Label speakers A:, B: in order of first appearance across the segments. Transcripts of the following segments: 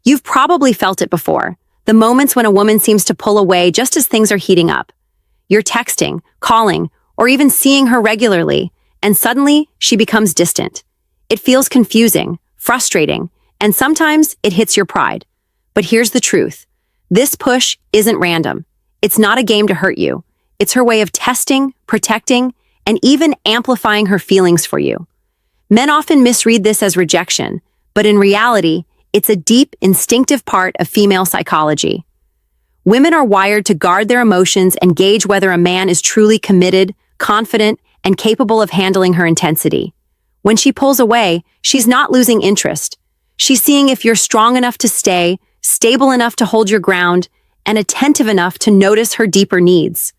A: You've probably felt it before, the moments when a woman seems to pull away just as things are heating up. You're texting, calling, or even seeing her regularly, and suddenly she becomes distant. It feels confusing, frustrating, and sometimes it hits your pride. But here's the truth. This push isn't random. It's not a game to hurt you. It's her way of testing, protecting, and even amplifying her feelings for you. Men often misread this as rejection, but in reality, it's a deep, instinctive part of female psychology. Women are wired to guard their emotions and gauge whether a man is truly committed, confident, and capable of handling her intensity. When she pulls away, she's not losing interest. She's seeing if you're strong enough to stay, stable enough to hold your ground, and attentive enough to notice her deeper needs.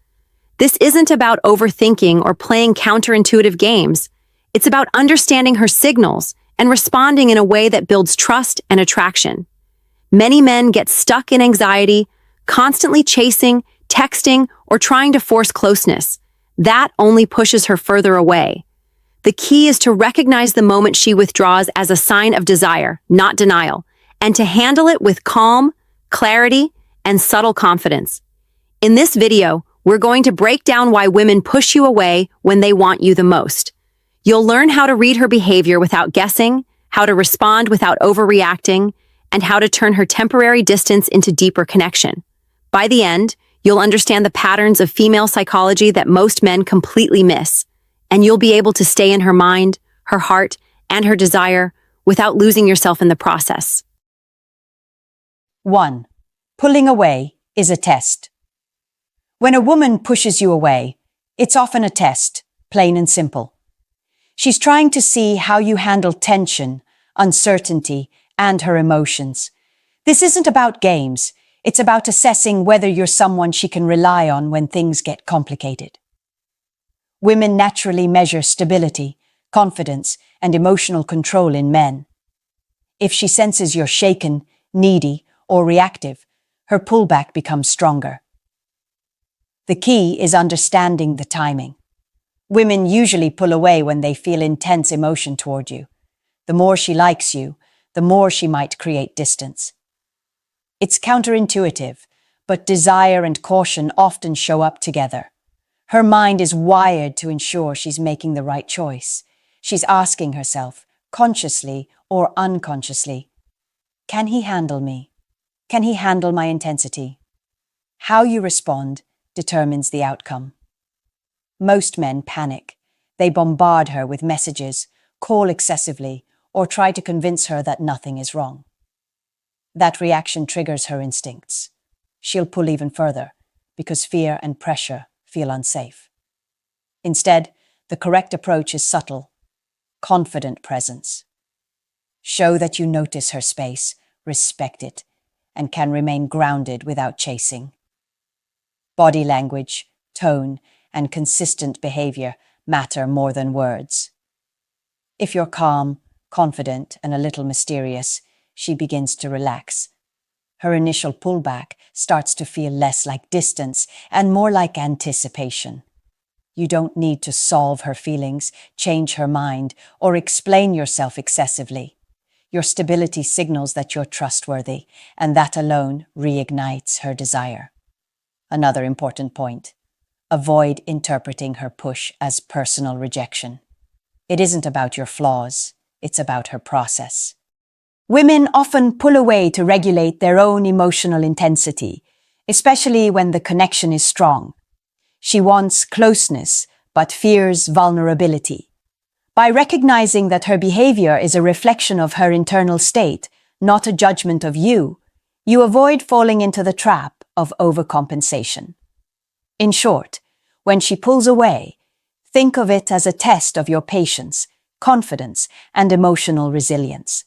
A: This isn't about overthinking or playing counterintuitive games. It's about understanding her signals and responding in a way that builds trust and attraction. Many men get stuck in anxiety, constantly chasing, texting, or trying to force closeness. That only pushes her further away. The key is to recognize the moment she withdraws as a sign of desire, not denial, and to handle it with calm, clarity, and subtle confidence. In this video, we're going to break down why women push you away when they want you the most. You'll learn how to read her behavior without guessing, how to respond without overreacting, and how to turn her temporary distance into deeper connection. By the end, you'll understand the patterns of female psychology that most men completely miss, and you'll be able to stay in her mind, her heart, and her desire without losing yourself in the process.
B: 1. Pulling away is a test. When a woman pushes you away, it's often a test, plain and simple. She's trying to see how you handle tension, uncertainty, and her emotions. This isn't about games. It's about assessing whether you're someone she can rely on when things get complicated. Women naturally measure stability, confidence, and emotional control in men. If she senses you're shaken, needy, or reactive, her pullback becomes stronger. The key is understanding the timing. Women usually pull away when they feel intense emotion toward you. The more she likes you, the more she might create distance. It's counterintuitive, but desire and caution often show up together. Her mind is wired to ensure she's making the right choice. She's asking herself, consciously or unconsciously, can he handle me? Can he handle my intensity? How you respond determines the outcome. Most men panic. They bombard her with messages, call excessively, or try to convince her that nothing is wrong. That reaction triggers her instincts. She'll pull even further because fear and pressure feel unsafe. Instead, the correct approach is subtle, confident presence. Show that you notice her space, respect it, and can remain grounded without chasing. Body language, tone, and consistent behavior matter more than words. If you're calm, confident, and a little mysterious, she begins to relax. Her initial pullback starts to feel less like distance and more like anticipation. You don't need to solve her feelings, change her mind, or explain yourself excessively. Your stability signals that you're trustworthy, and that alone reignites her desire. Another important point: avoid interpreting her push as personal rejection. It isn't about your flaws, it's about her process. Women often pull away to regulate their own emotional intensity, especially when the connection is strong. She wants closeness, but fears vulnerability. By recognizing that her behavior is a reflection of her internal state, not a judgment of you, you avoid falling into the trap of overcompensation. In short, when she pulls away, think of it as a test of your patience, confidence, and emotional resilience.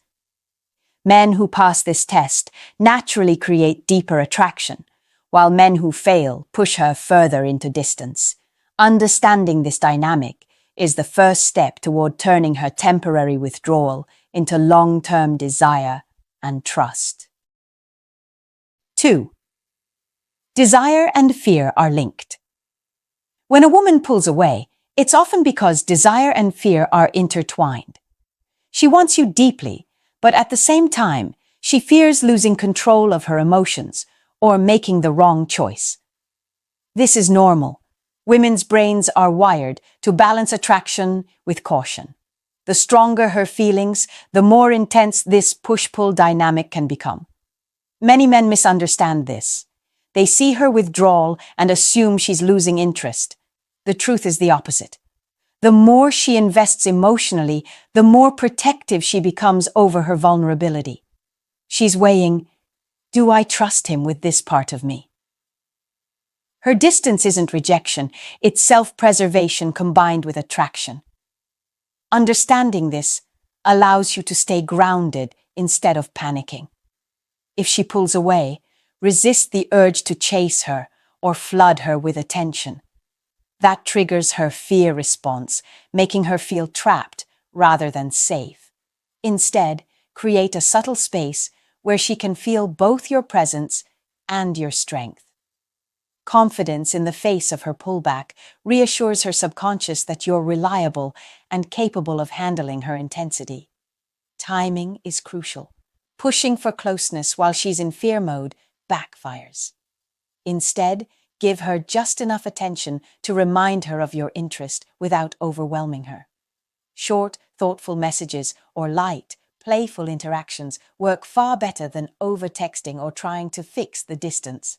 B: Men who pass this test naturally create deeper attraction, while men who fail push her further into distance. Understanding this dynamic is the first step toward turning her temporary withdrawal into long-term desire and trust. 2. Desire and fear are linked. When a woman pulls away, it's often because desire and fear are intertwined. She wants you deeply, but at the same time, She fears losing control of her emotions or making the wrong choice. This is normal. Women's brains are wired to balance attraction with caution. The stronger her feelings, the more intense this push-pull dynamic can become. Many men misunderstand this. They see her withdrawal and assume she's losing interest. The truth is the opposite. The more she invests emotionally, the more protective she becomes over her vulnerability. She's weighing, do I trust him with this part of me? Her distance isn't rejection, it's self-preservation combined with attraction. Understanding this allows you to stay grounded instead of panicking. If she pulls away, resist the urge to chase her or flood her with attention. That triggers her fear response, making her feel trapped rather than safe. Instead, create a subtle space where she can feel both your presence and your strength. Confidence in the face of her pullback reassures her subconscious that you're reliable and capable of handling her intensity. Timing is crucial. Pushing for closeness while she's in fear mode backfires. Instead, give her just enough attention to remind her of your interest without overwhelming her. Short, thoughtful messages or light, playful interactions work far better than over-texting or trying to fix the distance.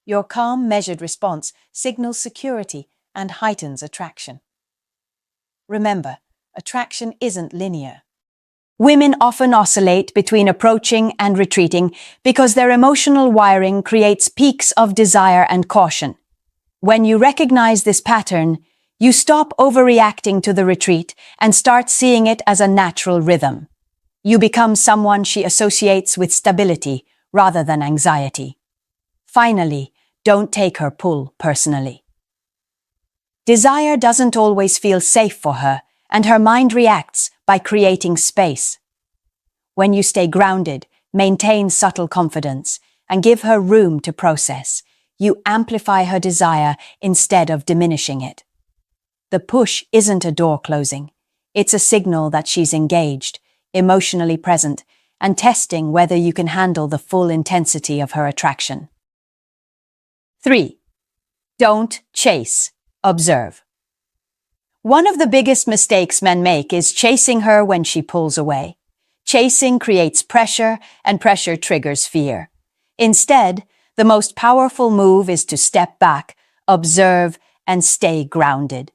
B: Your calm, measured response signals security and heightens attraction. Remember, attraction isn't linear. Women often oscillate between approaching and retreating because their emotional wiring creates peaks of desire and caution. When you recognize this pattern, you stop overreacting to the retreat and start seeing it as a natural rhythm. You become someone she associates with stability rather than anxiety. Finally, don't take her pull personally. Desire doesn't always feel safe for her, and her mind reacts by creating space. When you stay grounded, maintain subtle confidence, and give her room to process, you amplify her desire instead of diminishing it. The push isn't a door closing. It's a signal that she's engaged, emotionally present, and testing whether you can handle the full intensity of her attraction. 3. Don't chase, observe. One of the biggest mistakes men make is chasing her when she pulls away. Chasing creates pressure, and pressure triggers fear. Instead, the most powerful move is to step back, observe, and stay grounded.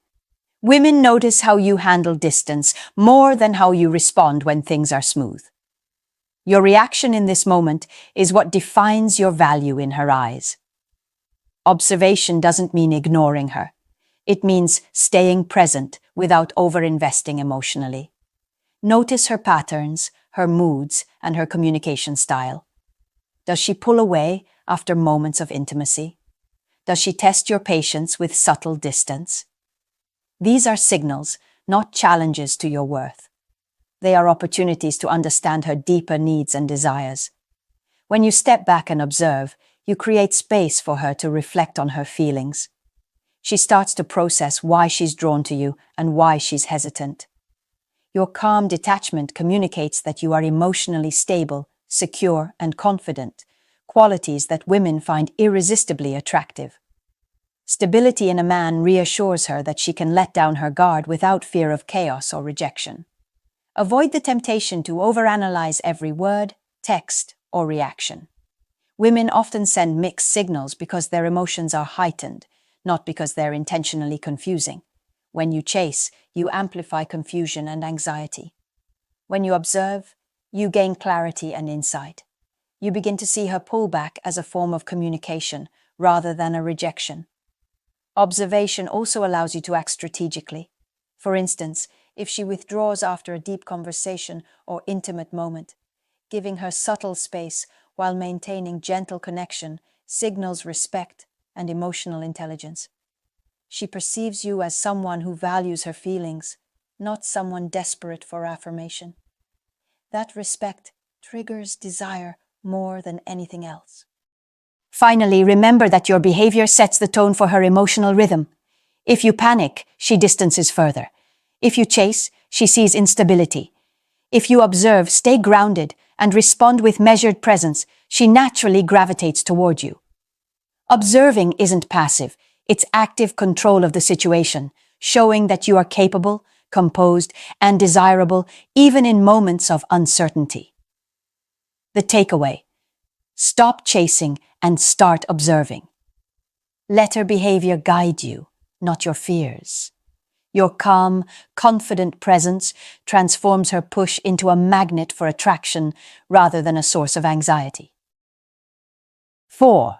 B: Women notice how you handle distance more than how you respond when things are smooth. Your reaction in this moment is what defines your value in her eyes. Observation doesn't mean ignoring her. It means staying present without over-investing emotionally. Notice her patterns, her moods, and her communication style. Does she pull away after moments of intimacy? Does she test your patience with subtle distance? These are signals, not challenges to your worth. They are opportunities to understand her deeper needs and desires. When you step back and observe, you create space for her to reflect on her feelings. She starts to process why she's drawn to you and why she's hesitant. Your calm detachment communicates that you are emotionally stable, secure, and confident, qualities that women find irresistibly attractive. Stability in a man reassures her that she can let down her guard without fear of chaos or rejection. Avoid the temptation to overanalyze every word, text, or reaction. Women often send mixed signals because their emotions are heightened, not because they're intentionally confusing. When you chase, you amplify confusion and anxiety. When you observe, you gain clarity and insight. You begin to see her pullback as a form of communication rather than a rejection. Observation also allows you to act strategically. For instance, if she withdraws after a deep conversation or intimate moment, giving her subtle space while maintaining gentle connection signals respect and emotional intelligence. She perceives you as someone who values her feelings, not someone desperate for affirmation. That respect triggers desire more than anything else. Finally, remember that your behavior sets the tone for her emotional rhythm. If you panic, she distances further. If you chase, she sees instability. If you observe, stay grounded, and respond with measured presence, she naturally gravitates toward you. Observing isn't passive, it's active control of the situation, showing that you are capable, composed, and desirable even in moments of uncertainty. The takeaway: stop chasing and start observing. Let her behavior guide you, not your fears. Your calm, confident presence transforms her push into a magnet for attraction rather than a source of anxiety. 4.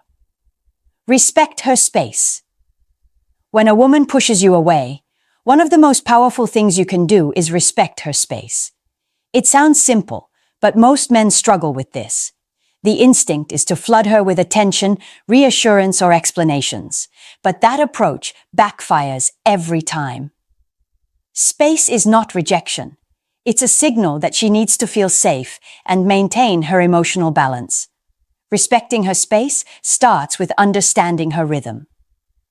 B: Respect her space. When a woman pushes you away, one of the most powerful things you can do is respect her space. It sounds simple, but most men struggle with this. The instinct is to flood her with attention, reassurance, or explanations, but that approach backfires every time. Space is not rejection. It's a signal that she needs to feel safe and maintain her emotional balance. Respecting her space starts with understanding her rhythm.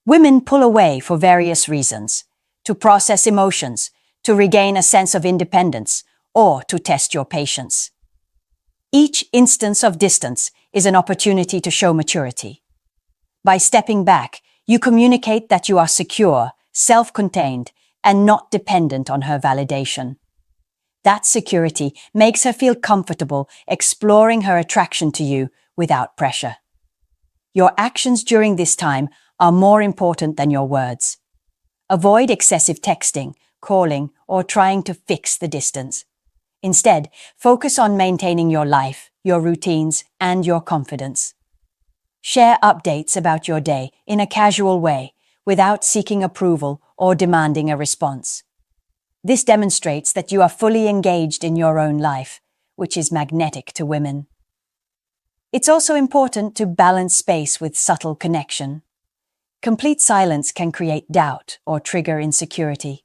B: Women pull away for various reasons: to process emotions, to regain a sense of independence, or to test your patience. Each instance of distance is an opportunity to show maturity. By stepping back, you communicate that you are secure, self-contained, and not dependent on her validation. That security makes her feel comfortable exploring her attraction to you without pressure. Your actions during this time are more important than your words. Avoid excessive texting, calling, or trying to fix the distance. Instead, focus on maintaining your life, your routines, and your confidence. Share updates about your day in a casual way, without seeking approval or demanding a response. This demonstrates that you are fully engaged in your own life, which is magnetic to women. It's also important to balance space with subtle connection. Complete silence can create doubt or trigger insecurity.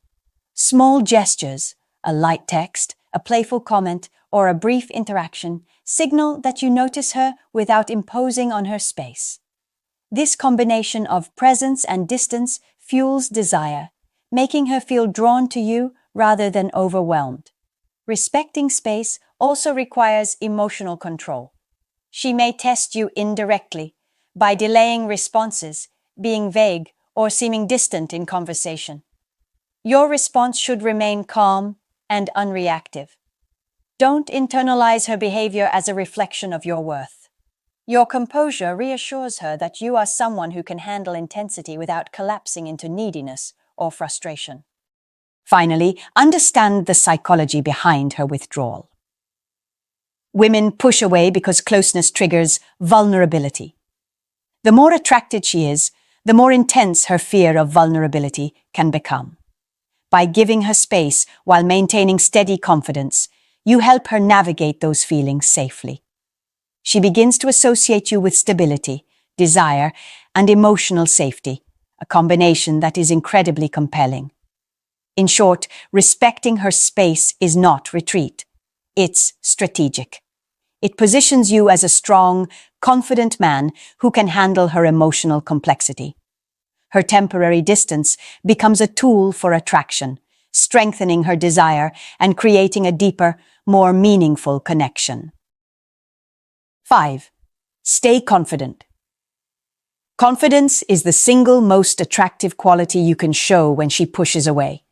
B: Small gestures, a light text, a playful comment, or a brief interaction signal that you notice her without imposing on her space. This combination of presence and distance fuels desire, making her feel drawn to you rather than overwhelmed. Respecting space also requires emotional control. She may test you indirectly by delaying responses, being vague, or seeming distant in conversation. Your response should remain calm and unreactive. Don't internalize her behavior as a reflection of your worth. Your composure reassures her that you are someone who can handle intensity without collapsing into neediness or frustration. Finally, understand the psychology behind her withdrawal. Women push away because closeness triggers vulnerability. The more attracted she is, the more intense her fear of vulnerability can become. By giving her space while maintaining steady confidence, you help her navigate those feelings safely. She begins to associate you with stability, desire, and emotional safety, a combination that is incredibly compelling. In short, respecting her space is not retreat. It's strategic. It positions you as a strong, confident man who can handle her emotional complexity. Her temporary distance becomes a tool for attraction, strengthening her desire and creating a deeper, more meaningful connection. 5. Stay confident. Confidence is the single most attractive quality you can show when she pushes away.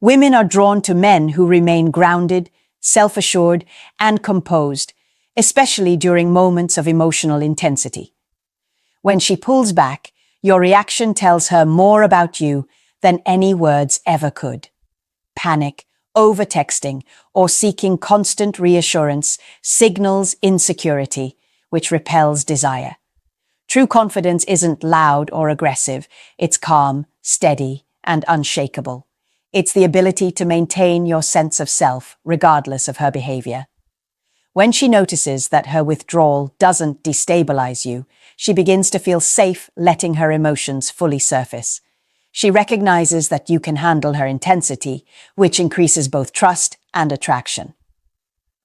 B: Women are drawn to men who remain grounded, self-assured, and composed, especially during moments of emotional intensity. When she pulls back, your reaction tells her more about you than any words ever could. Panic, over-texting, or seeking constant reassurance signals insecurity, which repels desire. True confidence isn't loud or aggressive. It's calm, steady, and unshakable. It's the ability to maintain your sense of self, regardless of her behavior. When she notices that her withdrawal doesn't destabilize you, she begins to feel safe letting her emotions fully surface. She recognizes that you can handle her intensity, which increases both trust and attraction.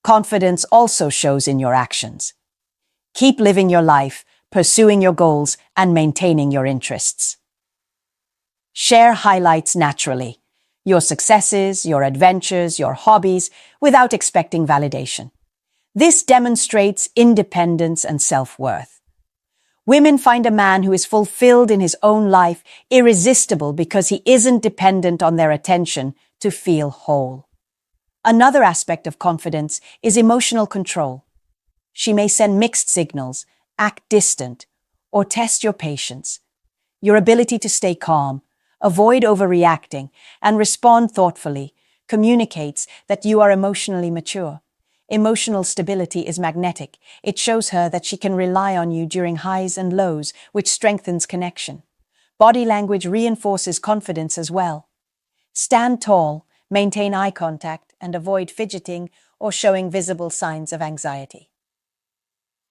B: Confidence also shows in your actions. Keep living your life, pursuing your goals, and maintaining your interests. Share highlights naturally. your successes, your adventures, your hobbies, without expecting validation. This demonstrates independence and self-worth. Women find a man who is fulfilled in his own life irresistible because he isn't dependent on their attention to feel whole. Another aspect of confidence is emotional control. She may send mixed signals, act distant, or test your patience. Your ability to stay calm, avoid overreacting, and respond thoughtfully communicates that you are emotionally mature. Emotional stability is magnetic. It shows her that she can rely on you during highs and lows, which strengthens connection. Body language reinforces confidence as well. Stand tall, maintain eye contact, and avoid fidgeting or showing visible signs of anxiety.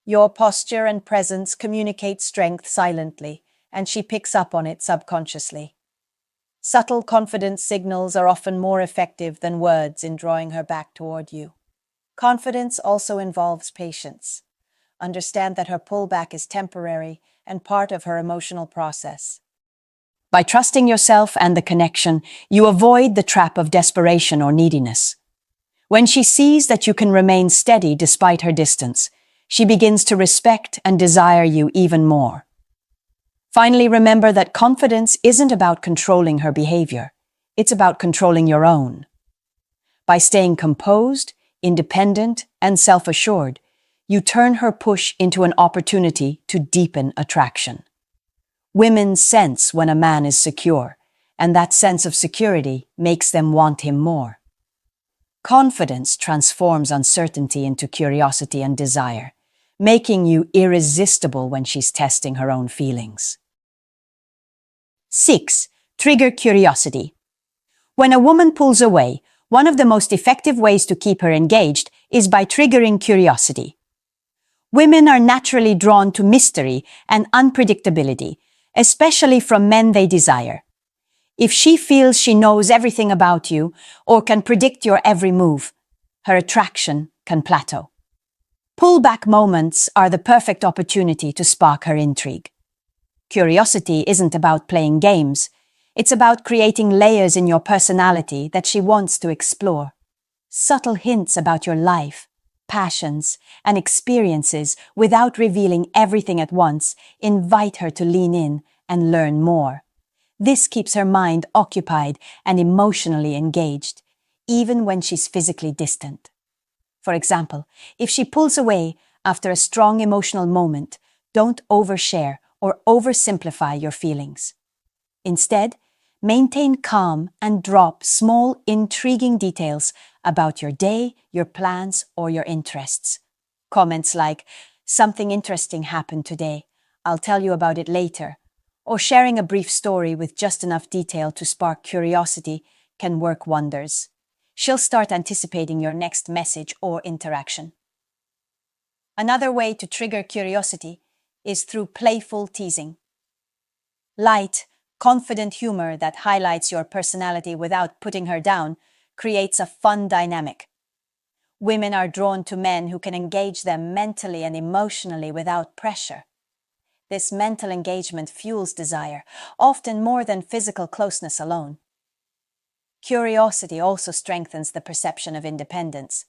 B: Your posture and presence communicate strength silently, and she picks up on it subconsciously. Subtle confidence signals are often more effective than words in drawing her back toward you. Confidence also involves patience. Understand that her pullback is temporary and part of her emotional process. By trusting yourself and the connection, you avoid the trap of desperation or neediness. When she sees that you can remain steady despite her distance, she begins to respect and desire you even more. Finally, remember that confidence isn't about controlling her behavior. It's about controlling your own. By staying composed, independent, and self-assured, you turn her push into an opportunity to deepen attraction. Women sense when a man is secure, and that sense of security makes them want him more. Confidence transforms uncertainty into curiosity and desire, making you irresistible when she's testing her own feelings. 6. Trigger curiosity. When a woman pulls away, one of the most effective ways to keep her engaged is by triggering curiosity. Women are naturally drawn to mystery and unpredictability, especially from men they desire. If she feels she knows everything about you or can predict your every move, her attraction can plateau. Pullback moments are the perfect opportunity to spark her intrigue. Curiosity isn't about playing games. It's about creating layers in your personality that she wants to explore. Subtle hints about your life, passions, and experiences without revealing everything at once invite her to lean in and learn more. This keeps her mind occupied and emotionally engaged, even when she's physically distant. For example, if she pulls away after a strong emotional moment, don't overshare or oversimplify your feelings. Instead, maintain calm and drop small, intriguing details about your day, your plans, or your interests. Comments like, "Something interesting happened today. I'll tell you about it later," or sharing a brief story with just enough detail to spark curiosity can work wonders. She'll start anticipating your next message or interaction. Another way to trigger curiosity is through playful teasing. Light, confident humor that highlights your personality without putting her down creates a fun dynamic. Women are drawn to men who can engage them mentally and emotionally without pressure. This mental engagement fuels desire, often more than physical closeness alone. Curiosity also strengthens the perception of independence.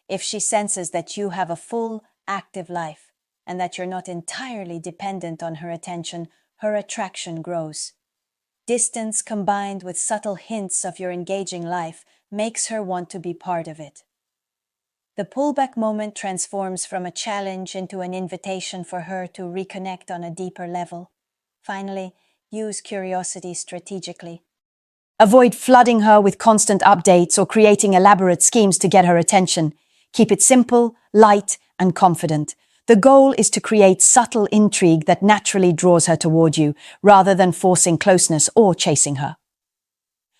B: If she senses that you have a full, active life and that you're not entirely dependent on her attention, her attraction grows. Distance combined with subtle hints of your engaging life makes her want to be part of it. The pullback moment transforms from a challenge into an invitation for her to reconnect on a deeper level. Finally, use curiosity strategically. Avoid flooding her with constant updates or creating elaborate schemes to get her attention. Keep it simple, light, and confident. The goal is to create subtle intrigue that naturally draws her toward you, rather than forcing closeness or chasing her.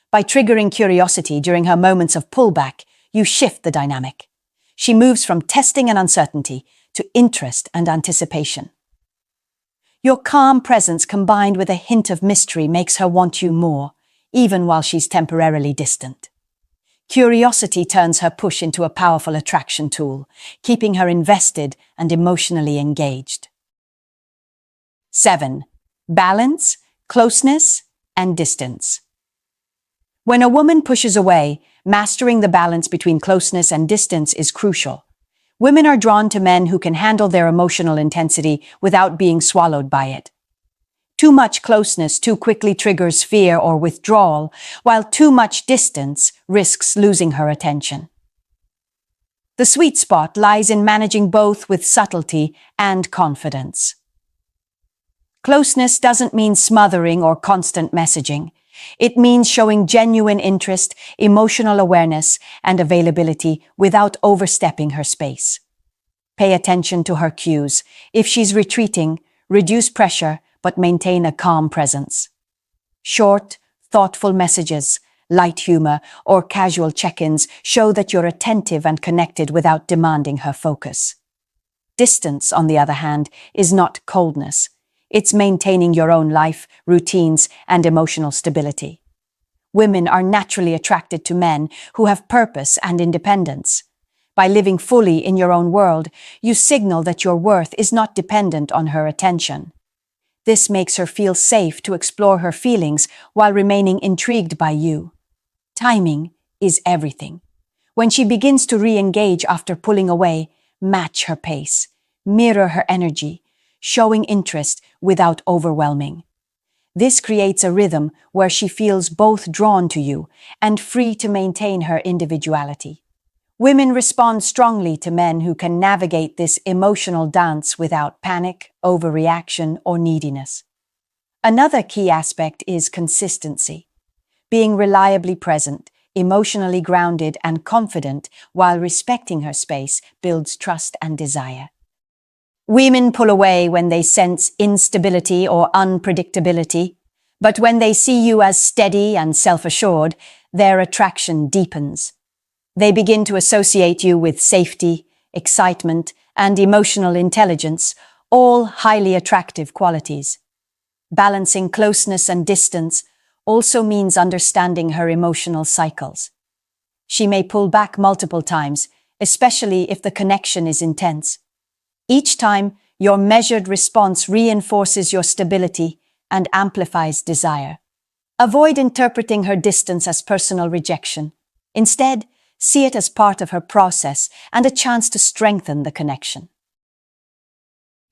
B: By triggering curiosity during her moments of pullback, you shift the dynamic. She moves from testing and uncertainty to interest and anticipation. Your calm presence combined with a hint of mystery makes her want you more, even while she's temporarily distant. Curiosity turns her push into a powerful attraction tool, keeping her invested and emotionally engaged. 7. Balance, closeness, and distance. When a woman pushes away, mastering the balance between closeness and distance is crucial. Women are drawn to men who can handle their emotional intensity without being swallowed by it. Too much closeness too quickly triggers fear or withdrawal, while too much distance risks losing her attention. The sweet spot lies in managing both with subtlety and confidence. Closeness doesn't mean smothering or constant messaging. It means showing genuine interest, emotional awareness, and availability without overstepping her space. Pay attention to her cues. If she's retreating, reduce pressure but maintain a calm presence. Short, thoughtful messages, light humor, or casual check-ins show that you're attentive and connected without demanding her focus. Distance, on the other hand, is not coldness. It's maintaining your own life, routines, and emotional stability. Women are naturally attracted to men who have purpose and independence. By living fully in your own world, you signal that your worth is not dependent on her attention. This makes her feel safe to explore her feelings while remaining intrigued by you. Timing is everything. When she begins to re-engage after pulling away, match her pace, mirror her energy, showing interest without overwhelming. This creates a rhythm where she feels both drawn to you and free to maintain her individuality. Women respond strongly to men who can navigate this emotional dance without panic, overreaction, or neediness. Another key aspect is consistency. Being reliably present, emotionally grounded, and confident while respecting her space builds trust and desire. Women pull away when they sense instability or unpredictability, but when they see you as steady and self-assured, their attraction deepens. They begin to associate you with safety, excitement, and emotional intelligence, all highly attractive qualities. Balancing closeness and distance also means understanding her emotional cycles. She may pull back multiple times, especially if the connection is intense. Each time, your measured response reinforces your stability and amplifies desire. Avoid interpreting her distance as personal rejection. Instead, see it as part of her process and a chance to strengthen the connection.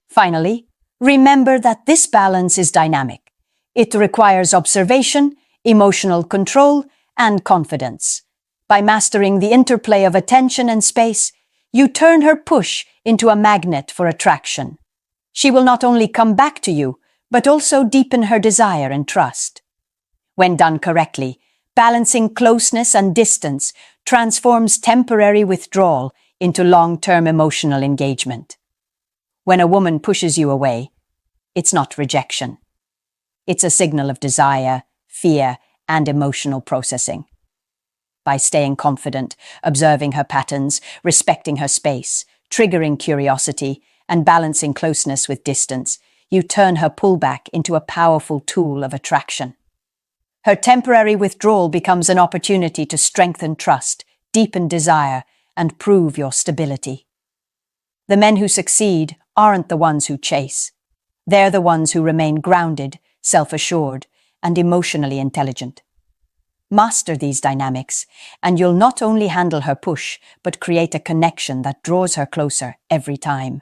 B: Finally, remember that this balance is dynamic. It requires observation, emotional control, and confidence. By mastering the interplay of attention and space, you turn her push into a magnet for attraction. She will not only come back to you, but also deepen her desire and trust. When done correctly, balancing closeness and distance transforms temporary withdrawal into long-term emotional engagement. When a woman pushes you away, it's not rejection. It's a signal of desire, fear, and emotional processing. By staying confident, observing her patterns, respecting her space, triggering curiosity, and balancing closeness with distance, you turn her pullback into a powerful tool of attraction. Her temporary withdrawal becomes an opportunity to strengthen trust, deepen desire, and prove your stability. The men who succeed aren't the ones who chase. They're the ones who remain grounded, self-assured, and emotionally intelligent. Master these dynamics, and you'll not only handle her push, but create a connection that draws her closer every time.